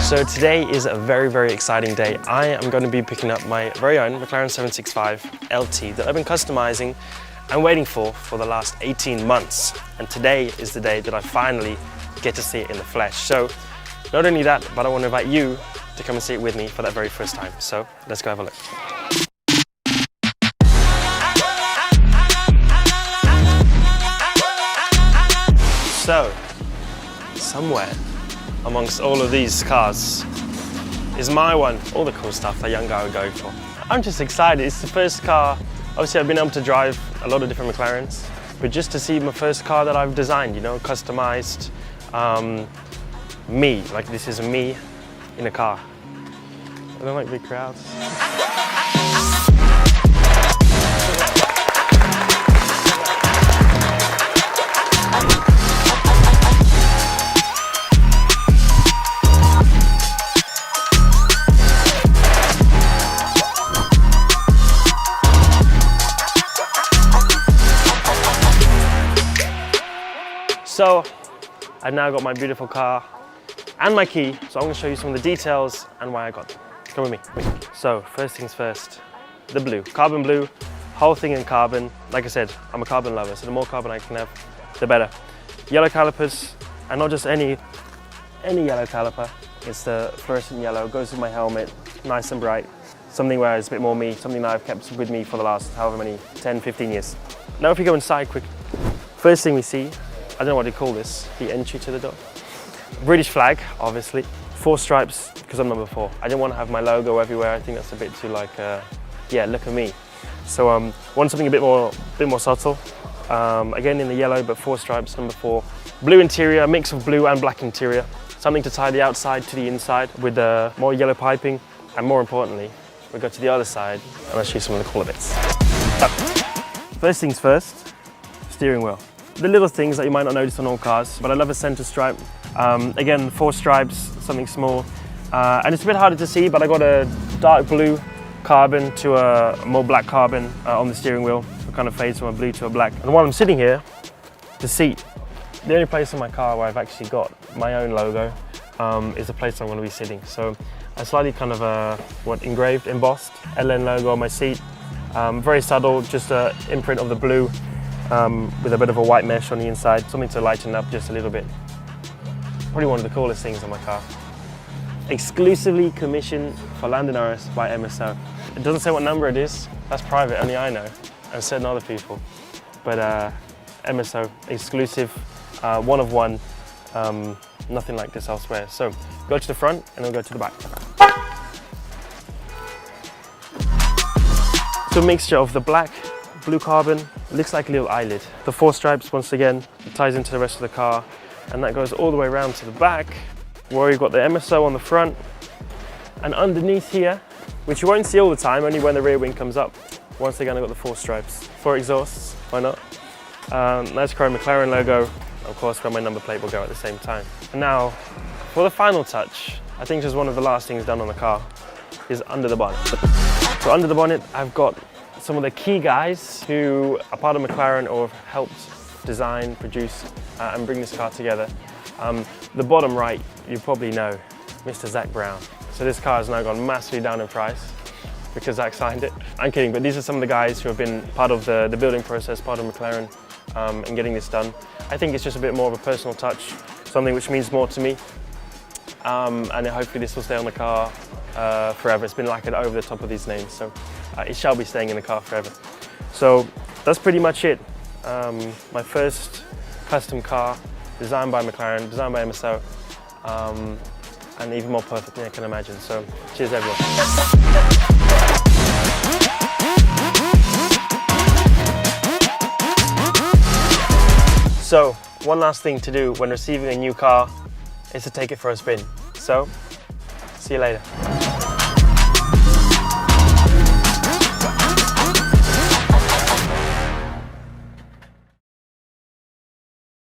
So today is a very exciting day. I am going to be picking up my very own McLaren 765 LT that I've been customizing and waiting for the last 18 months. And today is the day that I finally get to see it in the flesh. So not only that, but I want to invite you to come and see it with me for that very first time. So let's go have a look. So, somewhere amongst all of these cars is my one. All the cool stuff a young guy would go for. I'm just excited. It's the first car. Obviously I've been able to drive a lot of different McLarens, but just to see my first car that I've designed, you know, customized, me, like this is me in a car. I don't like big crowds. So, I've now got my beautiful car and my key, so I'm going to show you some of the details and why I got them. Come with me. So, first things first, the blue. Carbon blue, whole thing in carbon. Like I said, I'm a carbon lover, so the more carbon I can have, the better. Yellow calipers, and not just any yellow caliper. It's the fluorescent yellow, goes with my helmet, nice and bright. Something where it's a bit more me, something that I've kept with me for the last however many, 10, 15 years. Now if we go inside quick, first thing we see, I don't know what to call this, the entry to the door. British flag, obviously. 4 stripes, because I'm number 4. I didn't want to have my logo everywhere. I think that's a bit too like, yeah, look at me. So want something a bit more subtle. Again in the yellow, but 4 stripes, number 4. Blue interior, a mix of blue and black interior. Something to tie the outside to the inside with more yellow piping. And more importantly, we go to the other side and I'll show you some of the cooler bits. First things first, steering wheel. The little things that you might not notice on all cars, but I love a center stripe. Again, 4 stripes, something small. And it's a bit harder to see, but I got a dark blue carbon to a more black carbon on the steering wheel. It kind of fades from a blue to a black. And while I'm sitting here, the seat, the only place in my car where I've actually got my own logo is the place I'm going to be sitting. So I slightly kind of engraved, embossed LN logo on my seat. Very subtle, just an imprint of the blue. With a bit of a white mesh on the inside, something to lighten up just a little bit. Probably one of the coolest things on my car. Exclusively commissioned for Lando Norris by MSO. It doesn't say what number it is, that's private, only I know, and certain other people. But MSO, exclusive, one of one, nothing like this elsewhere. So go to the front and we'll go to the back. So a mixture of the black, blue carbon, looks like a little eyelid. The 4 stripes, once again, it ties into the rest of the car, and that goes all the way around to the back, where you've got the MSO on the front, and underneath here, which you won't see all the time, only when the rear wing comes up. Once again, I've got the 4 stripes. 4 exhausts, why not? Nice chrome McLaren logo, of course, where my number plate will go at the same time. And now, for the final touch, I think just one of the last things done on the car is under the bonnet. So under the bonnet, I've got some of the key guys who are part of McLaren or have helped design, produce and bring this car together. The bottom right, you probably know, Mr. Zach Brown. So this car has now gone massively down in price because Zach signed it. I'm kidding, but these are some of the guys who have been part of the building process, part of McLaren in getting this done. I think it's just a bit more of a personal touch, something which means more to me. And hopefully this will stay on the car forever. It's been lacquered over the top of these names, so it shall be staying in the car forever. So that's pretty much it. My first custom car, designed by McLaren, designed by MSO, and even more perfect than I can imagine. So cheers everyone. So one last thing to do when receiving a new car is to take it for a spin. So see you later.